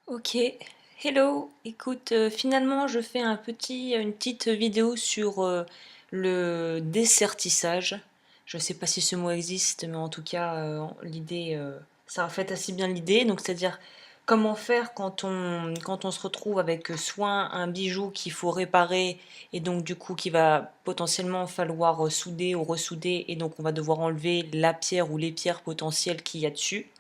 Ok, hello, écoute, finalement je fais une petite vidéo sur le dessertissage. Je sais pas si ce mot existe, mais en tout cas l'idée, ça reflète assez bien l'idée. Donc c'est-à-dire comment faire quand on se retrouve avec soit un bijou qu'il faut réparer et donc du coup qu'il va potentiellement falloir souder ou ressouder et donc on va devoir enlever la pierre ou les pierres potentielles qu'il y a dessus.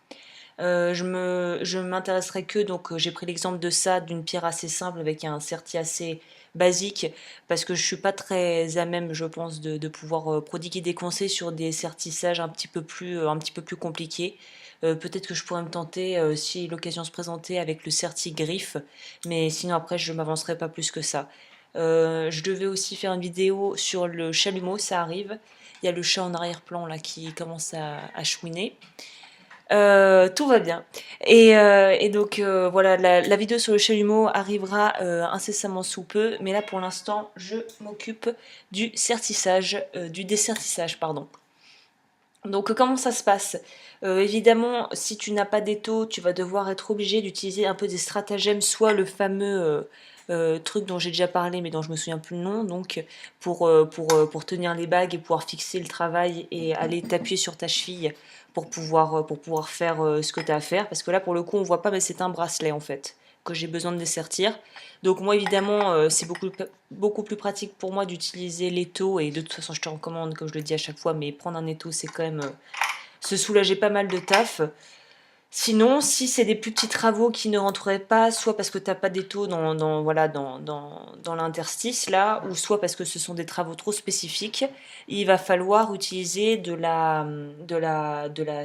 Je m'intéresserai que, donc j'ai pris l'exemple de ça, d'une pierre assez simple avec un serti assez basique, parce que je suis pas très à même, je pense, de pouvoir prodiguer des conseils sur des sertissages un petit peu plus compliqués. Peut-être que je pourrais me tenter si l'occasion se présentait avec le serti griffe, mais sinon après je m'avancerai pas plus que ça. Je devais aussi faire une vidéo sur le chalumeau, ça arrive. Il y a le chat en arrière-plan là qui commence à chouiner. Tout va bien. Et donc voilà, la vidéo sur le chalumeau arrivera incessamment sous peu, mais là pour l'instant je m'occupe du dessertissage, pardon. Donc comment ça se passe? Évidemment, si tu n'as pas d'étau, tu vas devoir être obligé d'utiliser un peu des stratagèmes, soit le fameux truc dont j'ai déjà parlé mais dont je me souviens plus le nom, donc pour tenir les bagues et pouvoir fixer le travail et aller t'appuyer sur ta cheville pour pouvoir faire ce que tu as à faire. Parce que là pour le coup on voit pas mais c'est un bracelet en fait que j'ai besoin de dessertir. Donc moi évidemment c'est beaucoup plus pratique pour moi d'utiliser l'étau et de toute façon je te recommande comme je le dis à chaque fois mais prendre un étau c'est quand même se soulager pas mal de taf. Sinon, si c'est des plus petits travaux qui ne rentreraient pas, soit parce que t'as pas d'étau voilà, dans l'interstice là, ou soit parce que ce sont des travaux trop spécifiques, il va falloir utiliser de la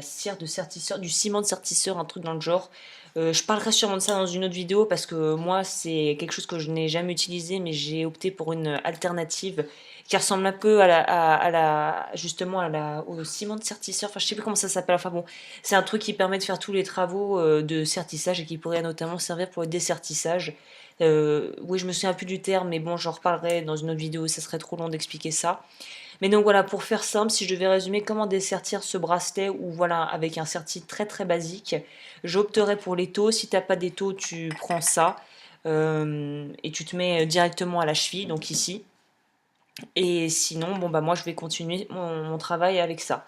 cire de sertisseur, du ciment de sertisseur, un truc dans le genre. Je parlerai sûrement de ça dans une autre vidéo parce que moi c'est quelque chose que je n'ai jamais utilisé, mais j'ai opté pour une alternative qui ressemble un peu justement au ciment de sertisseur. Enfin, je sais plus comment ça s'appelle. Enfin bon, c'est un truc qui permet de faire tous les travaux de sertissage et qui pourrait notamment servir pour le dessertissage. Oui, je me souviens plus du terme, mais bon, j'en reparlerai dans une autre vidéo, ça serait trop long d'expliquer ça. Mais donc voilà, pour faire simple, si je devais résumer comment dessertir ce bracelet, ou voilà, avec un serti très très basique, j'opterais pour l'étau. Si t'as pas d'étau, tu prends ça et tu te mets directement à la cheville, donc ici. Et sinon, bon bah moi je vais continuer mon travail avec ça.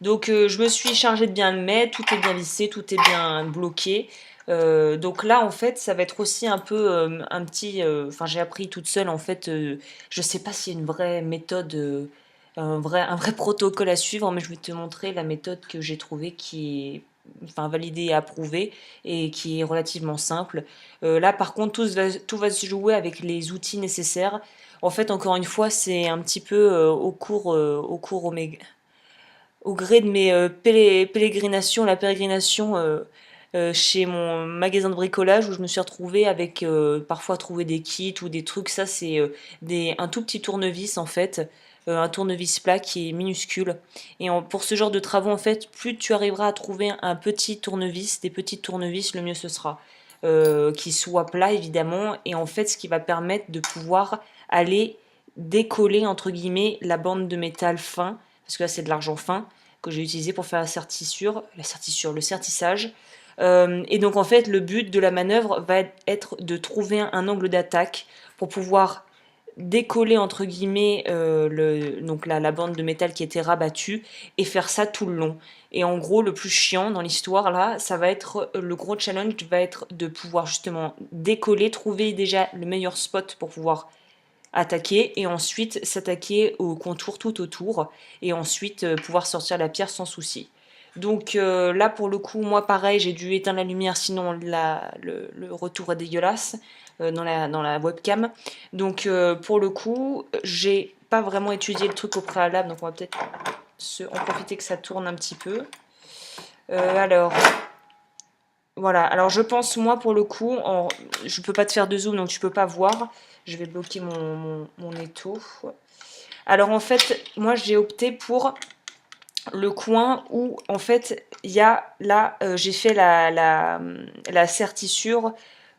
Donc je me suis chargée de bien le mettre, tout est bien lissé, tout est bien bloqué. Donc là en fait ça va être aussi un peu un petit... Enfin j'ai appris toute seule en fait, je sais pas s'il y a une vraie méthode, un vrai protocole à suivre, mais je vais te montrer la méthode que j'ai trouvée qui est enfin validée et approuvée et qui est relativement simple. Là par contre tout va se jouer avec les outils nécessaires. En fait, encore une fois, c'est un petit peu au gré de mes pérégrinations, la pérégrination chez mon magasin de bricolage où je me suis retrouvée avec parfois trouver des kits ou des trucs. Ça, c'est un tout petit tournevis en fait, un tournevis plat qui est minuscule. Et pour ce genre de travaux, en fait, plus tu arriveras à trouver un petit tournevis, des petits tournevis, le mieux ce sera. Qui soit plat évidemment, et en fait, ce qui va permettre de pouvoir aller décoller entre guillemets la bande de métal fin, parce que là c'est de l'argent fin que j'ai utilisé pour faire le sertissage. Et donc en fait le but de la manœuvre va être de trouver un angle d'attaque pour pouvoir décoller entre guillemets donc la bande de métal qui était rabattue et faire ça tout le long. Et en gros le plus chiant dans l'histoire là, ça va être le gros challenge va être de pouvoir justement décoller, trouver déjà le meilleur spot pour pouvoir attaquer et ensuite s'attaquer au contour tout autour et ensuite pouvoir sortir la pierre sans souci. Donc là pour le coup moi pareil j'ai dû éteindre la lumière sinon le retour est dégueulasse dans la webcam. Donc pour le coup j'ai pas vraiment étudié le truc au préalable donc on va peut-être en profiter que ça tourne un petit peu. Alors voilà, alors je pense moi pour le coup, je peux pas te faire de zoom donc tu peux pas voir. Je vais bloquer mon étau. Alors en fait, moi j'ai opté pour le coin où en fait il y a là, j'ai fait la sertissure.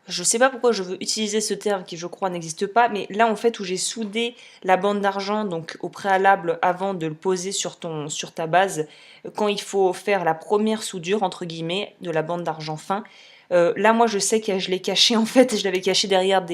Je sais pas pourquoi je veux utiliser ce terme qui je crois n'existe pas, mais là en fait où j'ai soudé la bande d'argent donc au préalable avant de le poser sur ta base, quand il faut faire la première soudure entre guillemets de la bande d'argent fin, Là, moi, je sais que je l'ai caché, en fait, je l'avais caché derrière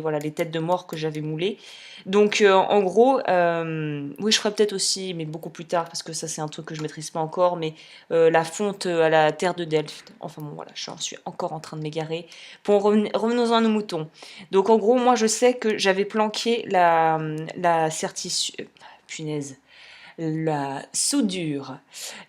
voilà, les têtes de mort que j'avais moulées. Donc, en gros, oui, je ferai peut-être aussi, mais beaucoup plus tard, parce que ça, c'est un truc que je maîtrise pas encore, mais la fonte à la terre de Delft. Enfin bon, voilà, je suis encore en train de m'égarer. Bon, revenons-en à nos moutons. Donc, en gros, moi, je sais que j'avais planqué la punaise, la soudure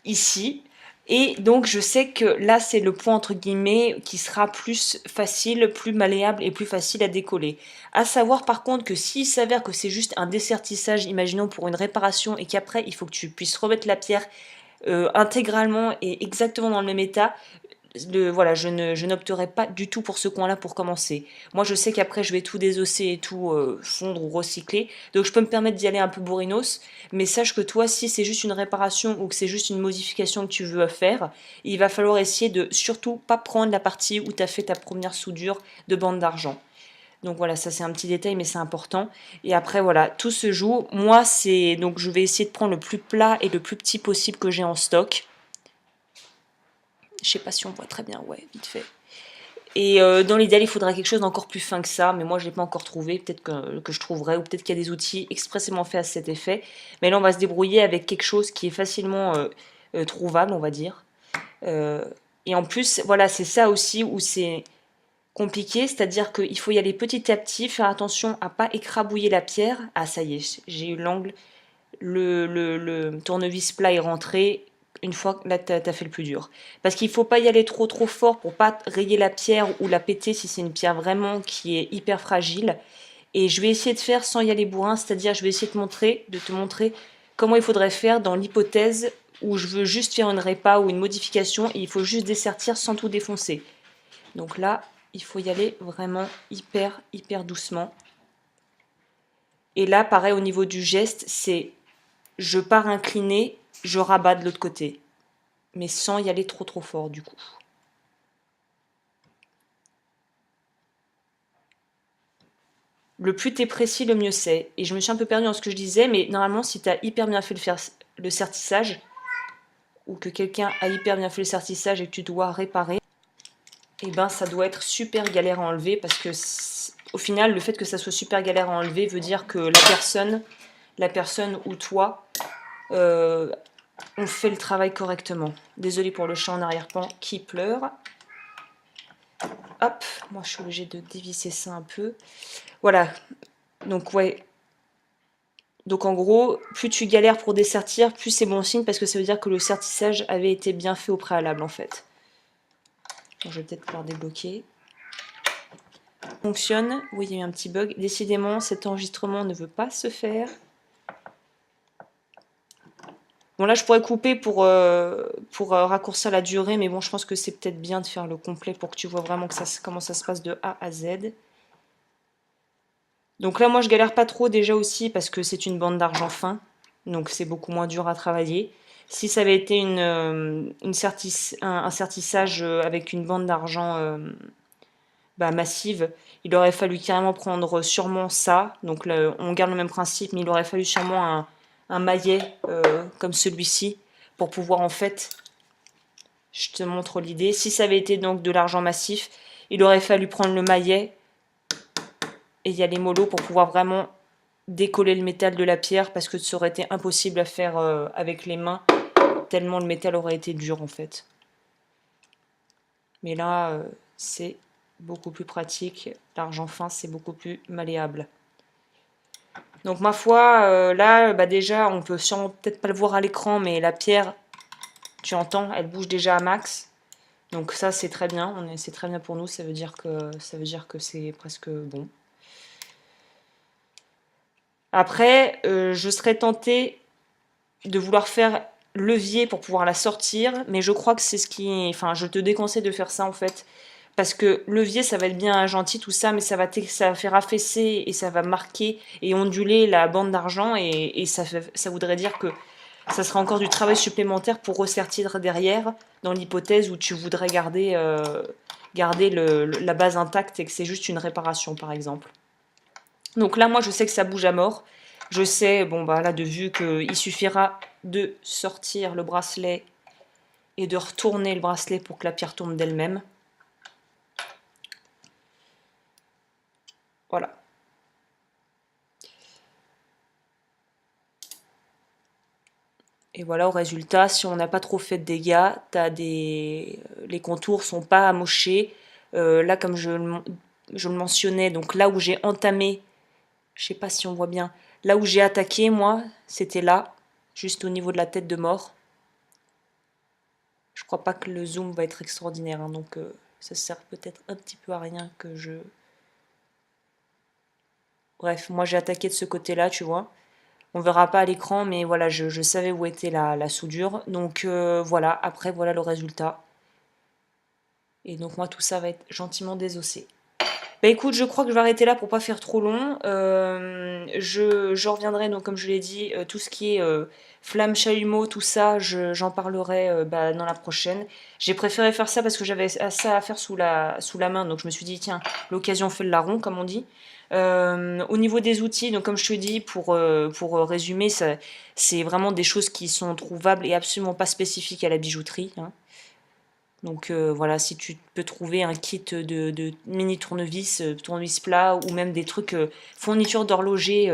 ici. Et donc je sais que là c'est le point entre guillemets qui sera plus facile, plus malléable et plus facile à décoller. À savoir par contre que s'il s'avère que c'est juste un dessertissage, imaginons pour une réparation et qu'après il faut que tu puisses remettre la pierre intégralement et exactement dans le même état, voilà, je n'opterai pas du tout pour ce coin-là pour commencer. Moi, je sais qu'après, je vais tout désosser et tout fondre ou recycler. Donc, je peux me permettre d'y aller un peu bourrinos. Mais sache que toi, si c'est juste une réparation ou que c'est juste une modification que tu veux faire, il va falloir essayer de surtout pas prendre la partie où tu as fait ta première soudure de bande d'argent. Donc voilà, ça c'est un petit détail, mais c'est important. Et après, voilà, tout se joue. Moi, donc je vais essayer de prendre le plus plat et le plus petit possible que j'ai en stock. Je sais pas si on voit très bien, ouais, vite fait. Et dans l'idéal, il faudrait quelque chose d'encore plus fin que ça, mais moi je ne l'ai pas encore trouvé, peut-être que je trouverai, ou peut-être qu'il y a des outils expressément faits à cet effet. Mais là, on va se débrouiller avec quelque chose qui est facilement trouvable, on va dire. Euh, et en plus, voilà, c'est ça aussi où c'est compliqué, c'est-à-dire qu'il faut y aller petit à petit, faire attention à pas écrabouiller la pierre. Ah, ça y est, j'ai eu l'angle, le tournevis plat est rentré une fois que là t'as fait le plus dur. Parce qu'il faut pas y aller trop fort pour pas rayer la pierre ou la péter si c'est une pierre vraiment qui est hyper fragile. Et je vais essayer de faire sans y aller bourrin, c'est-à-dire je vais essayer de te montrer comment il faudrait faire dans l'hypothèse où je veux juste faire une répa ou une modification et il faut juste dessertir sans tout défoncer. Donc là, il faut y aller vraiment hyper doucement. Et là, pareil au niveau du geste, c'est je pars incliné, je rabats de l'autre côté. Mais sans y aller trop fort du coup. Le plus t'es précis, le mieux c'est. Et je me suis un peu perdue dans ce que je disais, mais normalement, si t'as hyper bien fait le sertissage, ou que quelqu'un a hyper bien fait le sertissage et que tu dois réparer, et ben ça doit être super galère à enlever parce que au final, le fait que ça soit super galère à enlever veut dire que la personne ou toi ont fait le travail correctement. Désolée pour le chat en arrière-plan qui pleure. Hop, moi je suis obligée de dévisser ça un peu. Voilà, donc ouais. Donc en gros, plus tu galères pour dessertir, plus c'est bon signe parce que ça veut dire que le sertissage avait été bien fait au préalable en fait. Bon, je vais peut-être pouvoir débloquer. Fonctionne. Oui, il y a eu un petit bug. Décidément, cet enregistrement ne veut pas se faire. Bon là, je pourrais couper pour raccourcir la durée, mais bon, je pense que c'est peut-être bien de faire le complet pour que tu vois vraiment comment ça se passe de A à Z. Donc là, moi, je galère pas trop déjà aussi parce que c'est une bande d'argent fin. Donc c'est beaucoup moins dur à travailler. Si ça avait été un sertissage avec une bande d'argent massive, il aurait fallu carrément prendre sûrement ça. Donc là, on garde le même principe, mais il aurait fallu sûrement un maillet comme celui-ci pour pouvoir en fait, je te montre l'idée. Si ça avait été donc de l'argent massif, il aurait fallu prendre le maillet et y aller mollo pour pouvoir vraiment décoller le métal de la pierre parce que ça aurait été impossible à faire avec les mains tellement le métal aurait été dur en fait. Mais là, c'est beaucoup plus pratique. L'argent fin, c'est beaucoup plus malléable. Donc ma foi, là, déjà, on peut sûrement peut-être pas le voir à l'écran, mais la pierre, tu entends, elle bouge déjà à max. Donc ça, c'est très bien. C'est très bien pour nous. Ça veut dire que c'est presque bon. Après, je serais tentée de vouloir faire levier pour pouvoir la sortir, mais je crois que c'est ce qui... Enfin, je te déconseille de faire ça en fait, parce que levier, ça va être bien gentil tout ça, mais ça va faire affaisser et ça va marquer et onduler la bande d'argent et ça voudrait dire que ça sera encore du travail supplémentaire pour ressertir derrière, dans l'hypothèse où tu voudrais garder la base intacte et que c'est juste une réparation par exemple. Donc là, moi, je sais que ça bouge à mort. Je sais, bon, bah là, de vue qu'il suffira de sortir le bracelet et de retourner le bracelet pour que la pierre tourne d'elle-même. Voilà. Et voilà, au résultat, si on n'a pas trop fait de dégâts, les contours sont pas amochés. Là, comme je le mentionnais, donc là où j'ai entamé, je sais pas si on voit bien, là où j'ai attaqué, moi, c'était là, juste au niveau de la tête de mort. Je crois pas que le zoom va être extraordinaire, hein, donc ça sert peut-être un petit peu à rien que je... Bref, moi j'ai attaqué de ce côté-là, tu vois. On verra pas à l'écran, mais voilà, je savais où était la soudure. Donc voilà, après voilà le résultat. Et donc moi tout ça va être gentiment désossé. Bah écoute, je crois que je vais arrêter là pour pas faire trop long. Je reviendrai, donc comme je l'ai dit, tout ce qui est flamme, chalumeau, tout ça, j'en parlerai bah, dans la prochaine. J'ai préféré faire ça parce que j'avais ça à faire sous la main, donc je me suis dit, tiens, l'occasion fait le larron, comme on dit. Au niveau des outils, donc comme je te dis, pour résumer, c'est vraiment des choses qui sont trouvables et absolument pas spécifiques à la bijouterie, hein. Donc voilà, si tu peux trouver un kit de mini tournevis, tournevis plat ou même des trucs fourniture d'horloger,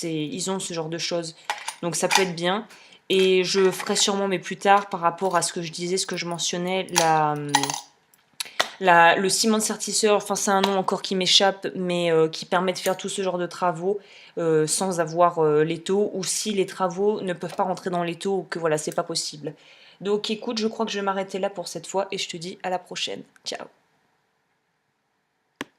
ils ont ce genre de choses. Donc ça peut être bien. Et je ferai sûrement, mais plus tard, par rapport à ce que je disais, ce que je mentionnais, le ciment de sertisseur, enfin c'est un nom encore qui m'échappe, mais qui permet de faire tout ce genre de travaux sans avoir l'étau, ou si les travaux ne peuvent pas rentrer dans l'étau, ou que voilà, c'est pas possible. Donc écoute, je crois que je vais m'arrêter là pour cette fois et je te dis à la prochaine. Ciao.